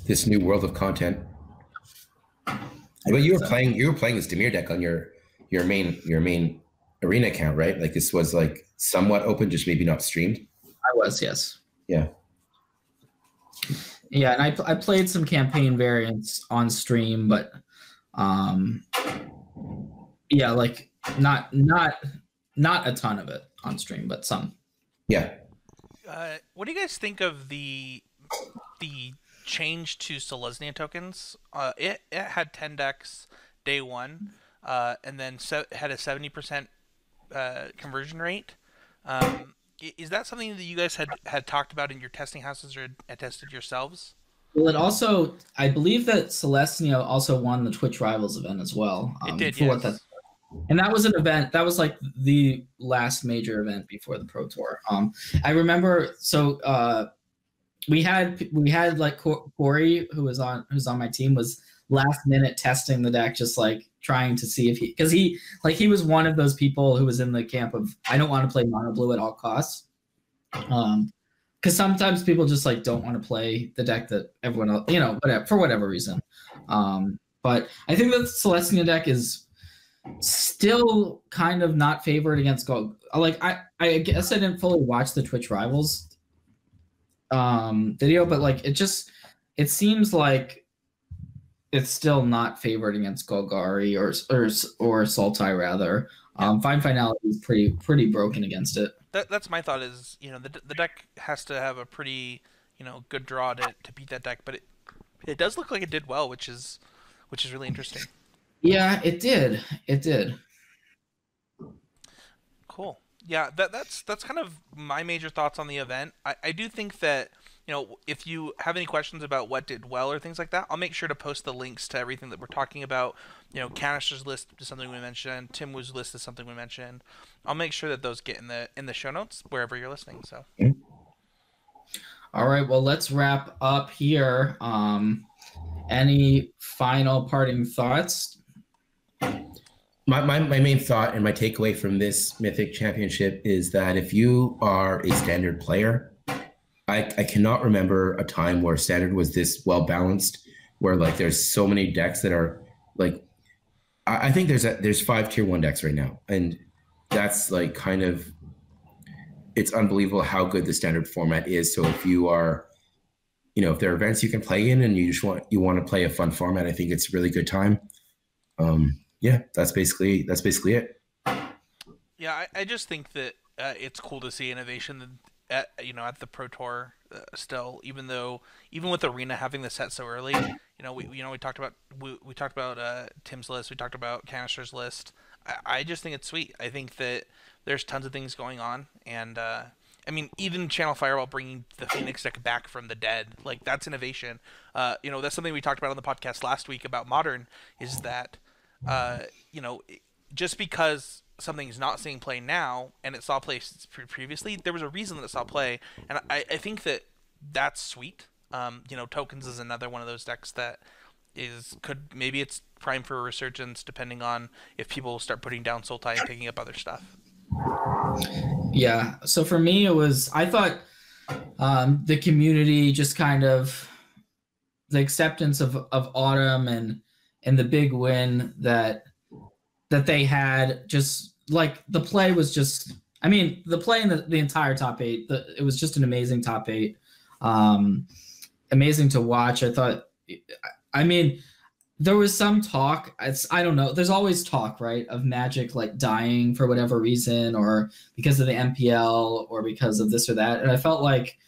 this new world of content. But you were playing this Dimir deck on your main arena account, right? Like this was like somewhat open, just maybe not streamed. I was, yes. Yeah. Yeah, and I played some campaign variants on stream, but yeah, like not a ton of it on stream, but some. Yeah. What do you guys think of the change to Selesnya tokens? It had 10 decks day one, and then had a 70% conversion rate. Is that something that you guys had talked about in your testing houses or had tested yourselves? Well, it also, I believe that Selesnya also won the Twitch Rivals event as well. It did, yes. And that was an event that was like the last major event before the Pro Tour. I remember, so we had like Corey, who was on my team, was last minute testing the deck, just like trying to see if he was one of those people who was in the camp of, I don't want to play mono blue at all costs. Because sometimes people just like don't want to play the deck that everyone else, whatever, for whatever reason. But I think that the Selesnya deck is still kind of not favored against gold. Like I guess I didn't fully watch the Twitch Rivals video, but like it seems like it's still not favored against Golgari or Sultai rather. Fine Finality is pretty broken against it. That's my thought is, the deck has to have a pretty, good draw to beat that deck, but it does look like it did well, which is really interesting. Yeah, it did. It did. Cool. Yeah, that's kind of my major thoughts on the event. I do think that, if you have any questions about what did well or things like that, I'll make sure to post the links to everything that we're talking about. Canister's list is something we mentioned. Tim Wu's list is something we mentioned. I'll make sure that those get in the show notes wherever you're listening. So. All right. Well, let's wrap up here. Any final parting thoughts? My main thought and my takeaway from this Mythic Championship is that if you are a Standard player, I cannot remember a time where Standard was this well balanced, where like there's so many decks that are like, I think there's 5 tier 1 decks right now, and that's like kind of, it's unbelievable how good the Standard format is. So if you are, if there are events you can play in and you want to play a fun format, I think it's a really good time. Yeah, that's basically it. Yeah, I just think that it's cool to see innovation at the Pro Tour still, even with Arena having the set so early. We talked about Tim's list, we talked about Canister's list. I just think it's sweet. I think that there's tons of things going on, and even Channel Fireball bringing the Phoenix deck back from the dead, like that's innovation. That's something we talked about on the podcast last week about Modern, is that just because something is not seeing play now and it saw play previously, there was a reason that it saw play, and I think that that's sweet. Tokens is another one of those decks that maybe it's prime for a resurgence, depending on if people start putting down Sultai and picking up other stuff. Yeah, so for me I thought the community just kind of acceptance of Autumn and the big win that they had. Just like the play was just, I mean, the play in the entire top 8, it was just an amazing top 8. Amazing to watch. I thought, I mean, there was some talk. I don't know. There's always talk, right, of Magic like dying for whatever reason, or because of the MPL, or because of this or that. And I felt like,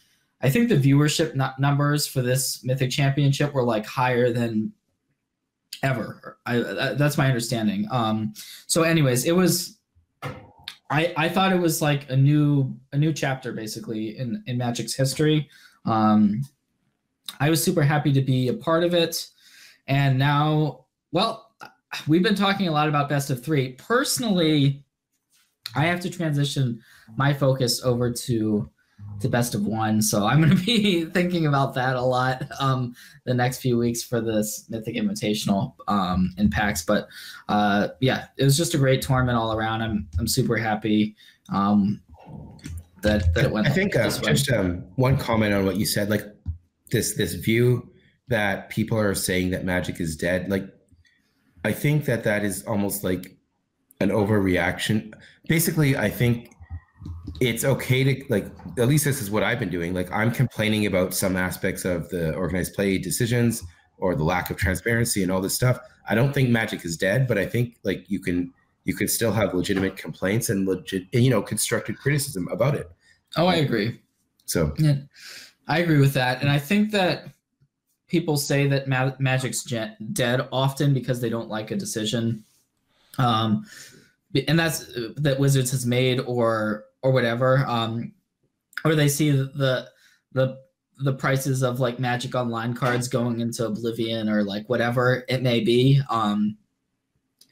I think the viewership numbers for this Mythic Championship were like higher than ever. That's my understanding. So, anyways, it was. I thought it was like a new chapter basically in Magic's history. I was super happy to be a part of it. And now, well, we've been talking a lot about best of 3. Personally, I have to transition my focus over to best of 1. So I'm going to be thinking about that a lot the next few weeks for this Mythic Invitational in PAX. But yeah, it was just a great tournament all around. I'm super happy that it went. I think just one comment on what you said, like this view that people are saying that Magic is dead. Like, I think that is almost like an overreaction. Basically, I think it's okay to, like, at least this is what I've been doing. Like, I'm complaining about some aspects of the organized play decisions or the lack of transparency and all this stuff. I don't think Magic is dead, but I think like you can still have legitimate complaints and constructive criticism about it. Oh, I agree. So yeah, I agree with that. And I think that people say that Magic's dead often because they don't like a decision. And that's that Wizards has made or whatever. Or they see the prices of like Magic Online cards going into oblivion or like whatever it may be.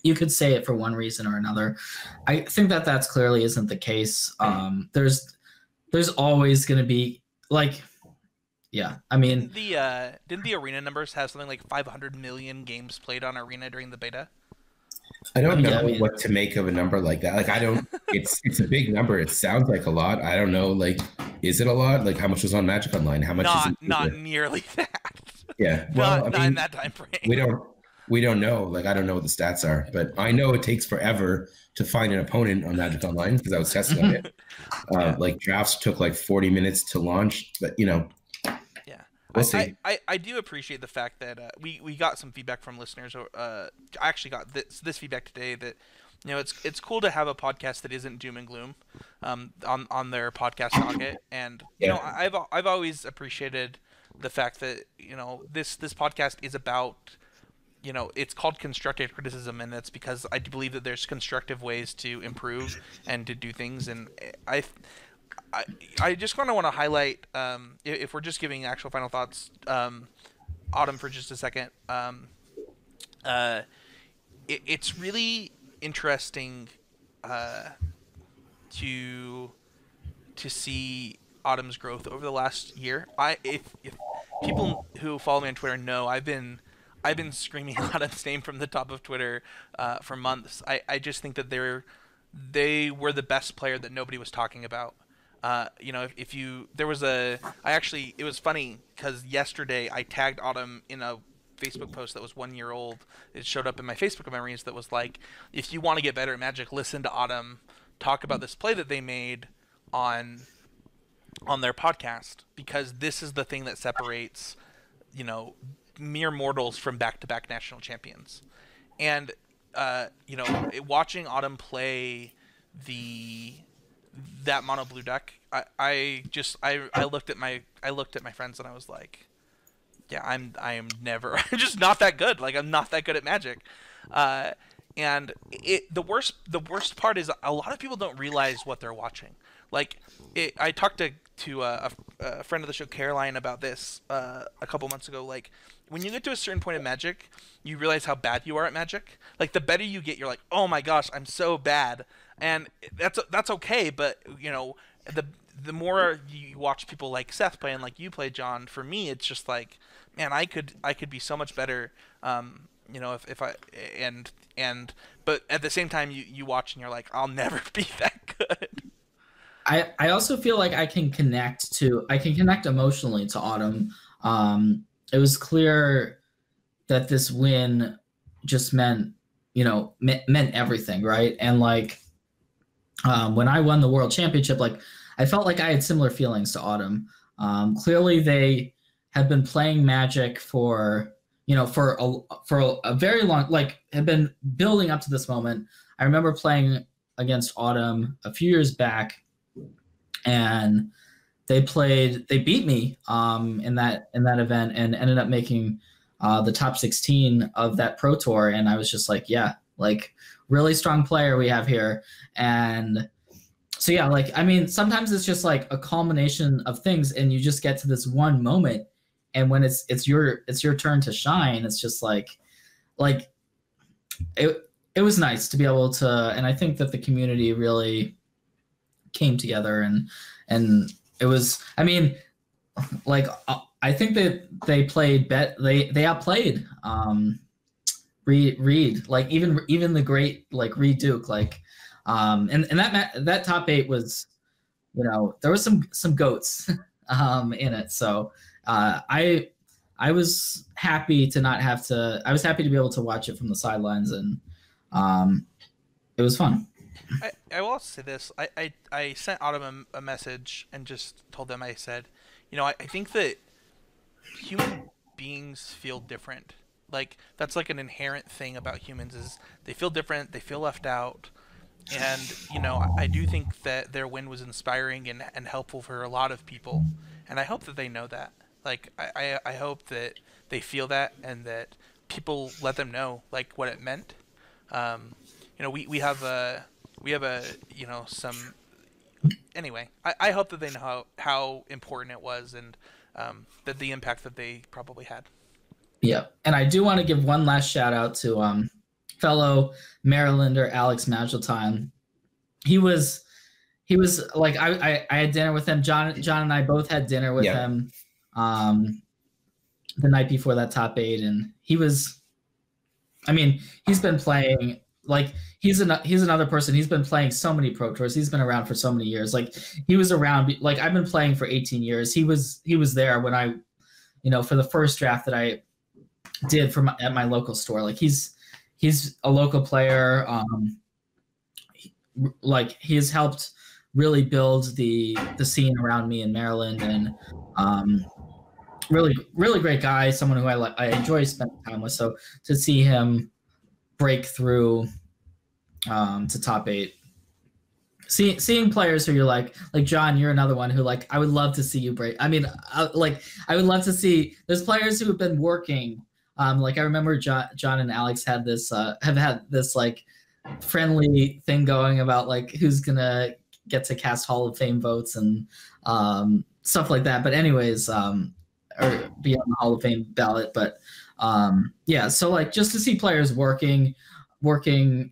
You could say it for one reason or another. I think that's clearly isn't the case. There's always going to be like, yeah, I mean, didn't the Arena numbers have something like 500 million games played on Arena during the beta? I don't know what to make of a number like that. Like, I don't. It's a big number. It sounds like a lot. I don't know. Like, is it a lot? Like, how much was on Magic Online? How much? Not nearly that. Yeah. Well, not in that time frame. We don't know. Like, I don't know what the stats are, but I know it takes forever to find an opponent on Magic Online because I was testing on it. Like, drafts took like 40 minutes to launch, but yeah. We'll see. I do appreciate the fact that we got some feedback from listeners. I actually got this feedback today that it's cool to have a podcast that isn't doom and gloom on their podcast docket, and I've always appreciated the fact that this podcast is about it's called constructive criticism, and that's because I do believe that there's constructive ways to improve and to do things, and I just kind of want to highlight, if we're just giving actual final thoughts, Autumn, for just a second. It's really interesting to see Autumn's growth over the last year. If people who follow me on Twitter know, I've been screaming Autumn's name from the top of Twitter for months. I just think that they were the best player that nobody was talking about. It was funny because yesterday I tagged Autumn in a Facebook post that was 1 year old. It showed up in my Facebook memories that was like, if you want to get better at Magic, listen to Autumn talk about this play that they made on their podcast, because this is the thing that separates, mere mortals from back-to-back national champions. And, watching Autumn play that mono blue deck, I looked at my friends and I was like, yeah, I'm just not that good. Like, I'm not that good at Magic. And the worst part is a lot of people don't realize what they're watching. Like, I talked to a friend of the show, Caroline, about this a couple months ago. Like, when you get to a certain point of Magic, you realize how bad you are at Magic. Like, the better you get, you're like, oh my gosh, I'm so bad. And that's okay, but the more you watch people like Seth play and like you play, John, for me it's just like, man, I could be so much better. If I but at the same time you watch and you're like, I'll never be that good. I also feel like I can connect emotionally to Autumn. it was clear that this win just meant everything, right? And like when I won the World Championship, like I felt like I had similar feelings to Autumn. Clearly, they have been playing Magic for a very long, like have been building up to this moment. I remember playing against Autumn a few years back, and they beat me in that event and ended up making the top 16 of that Pro Tour. And I was just like, yeah, like really strong player we have here. And so, yeah, like, I mean, sometimes it's just like a culmination of things and you just get to this one moment. And when it's your turn to shine, it's just like it was nice to be able to, and I think that the community really came together and it was, I mean, like, I think that they outplayed Reed, like even the great like Reed Duke, like and that top 8 was, there was some goats in it. So I was happy to not have to. I was happy to be able to watch it from the sidelines, and it was fun. I will also say this. I sent Autumn a message and just told them, I said, I think that human beings feel different. Like, that's like an inherent thing about humans is they feel different, they feel left out. And, I do think that their win was inspiring and helpful for a lot of people. And I hope that they know that. Like, I hope that they feel that and that people let them know, like, what it meant. We have a some, anyway, I hope that they know how important it was and that the impact that they probably had. Yeah, and I do want to give one last shout out to fellow Marylander Alex Magelton. He was like, I had dinner with him. John and I both had dinner with him the night before that top 8, and he was, I mean, he's been playing, like, he's another person. He's been playing so many Pro Tours. He's been around for so many years. Like, he was around, like, I've been playing for 18 years. He was there when I, for the first draft that I did at my local store. Like, he's a local player. Like, he has helped really build the scene around me in Maryland, and really, really great guy, someone who I enjoy spending time with. So to see him break through to top 8, seeing players who you're like John, you're another one who, like, I would love to see you break. I mean, I would love to see. There's players who have been working. Like, I remember John and Alex have had this like friendly thing going about like who's gonna get to cast Hall of Fame votes and stuff like that. But anyways, or be on the Hall of Fame ballot. But yeah, so like just to see players working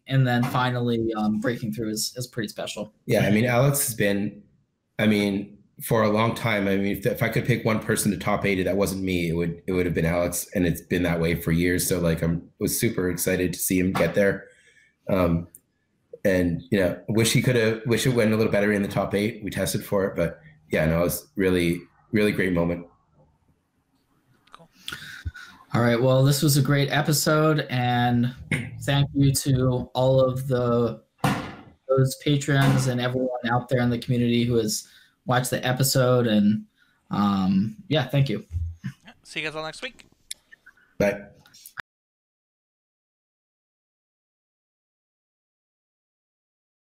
and then finally breaking through is pretty special. Yeah, I mean, Alex has been, for a long time. I mean, if I could pick one person to top 8 that wasn't me, it would have been Alex, and it's been that way for years. So like, was super excited to see him get there. And wish it went a little better in the top 8. We tested for it, but yeah, no, it was really, really great moment. Cool. All right, well, this was a great episode, and thank you to all of those patrons and everyone out there in the community who has watched the episode. And yeah, thank you. See you guys all next week. Bye.